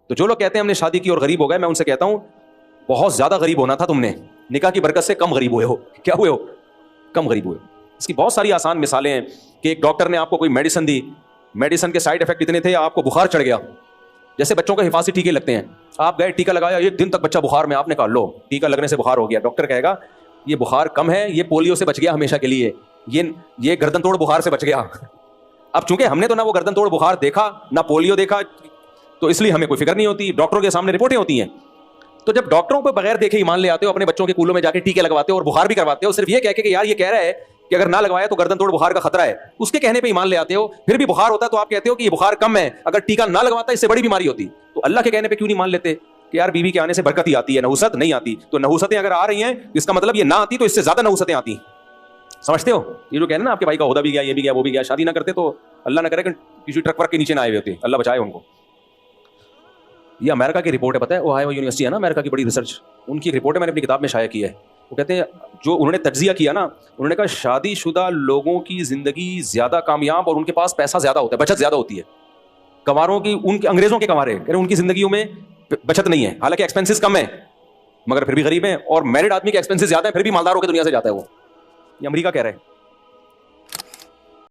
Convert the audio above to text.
तो जो लोग कहते हैं हमने शादी की और गरीब हो गए, मैं उनसे कहता हूं बहुत ज्यादा गरीब होना था तुमने, निकाह की बरकत से कम गरीब हुए हो। क्या हुए हो? कम गरीब हुए। इसकी बहुत सारी आसान मिसालें हैं कि एक डॉक्टर ने आपको कोई मेडिसिन दी, मेडिसिन के साइड इफेक्ट इतने थे आपको बुखार चढ़ गया। जैसे बच्चों को हिफाजती टीके लगते हैं, आप गए टीका लगाया, एक दिन तक बच्चा बुखार में, आपने कहा लो टीका लगने से बुखार हो गया। डॉक्टर कहेगा ये बुखार कम है, ये पोलियो से बच गया हमेशा के लिए, ये गर्दन तोड़ बुखार से बच गया। अब चूंकि हमने तो ना वो गर्दन तोड़ बुखार देखा ना पोलियो देखा, तो इसलिए हमें कोई फिक्र नहीं होती, डॉक्टरों के सामने रिपोर्टें होती हैं। तो जब डॉक्टरों पर बगैर देखे ईमान ले आते हो, अपने बच्चों के कूलों में जाके टीके लगवाते हो और बुखार भी करवाते हो, सिर्फ ये कह के कि यार ये कह रहा है कि अगर ना लगवाया तो गर्दन तोड़ बुखार का खतरा है, उसके कहने पे ईमान ले आते हो, फिर भी बुखार होता है तो आप कहते हो कि ये बुखार कम है, अगर टीका ना लगवाता इससे बड़ी बीमारी होती। तो अल्लाह के कहने पे क्यों नहीं मान लेते कि यार बीवी के आने से बरकत ही आती है, नहुसत नहीं आती। तो नहुसतें अगर आ रही हैं इसका मतलब ये ना आती तो इससे ज्यादा नहुसतें आती। समझते हो? ये जो कहना ना आपके भाई का ओहदा भी गया, ये भी गया, वो भी गया, शादी ना करते तो अल्लाह ना करे किसी ट्रक वर्क के नीचे ना आए हुए होते, अल्लाह बचाए उनको। ये अमेरिका की रिपोर्ट है, पता है, ओहायो यूनिवर्सिटी है ना अमेरिका की, बड़ी रिसर्च, उनकी रिपोर्ट है, मैंने अपनी किताब में शाया की है। वो कहते हैं जो उन्होंने तज्जिया किया ना, उन्होंने कहा शादीशुदा लोगों की जिंदगी ज्यादा कामयाब और उनके पास पैसा ज्यादा होता है, बचत ज्यादा होती है। कंवारों की, उनके अंग्रेजों के कंवारे कह रहे उनकी जिंदगियों में बचत नहीं है, हालांकि एक्सपेंसेस कम है मगर फिर भी गरीब है, और मैरिड आदमी के एक्सपेंसेस ज्यादा है फिर भी मालदारों की दुनिया से जाता है वो। ये अमेरिका कह रहे हैं।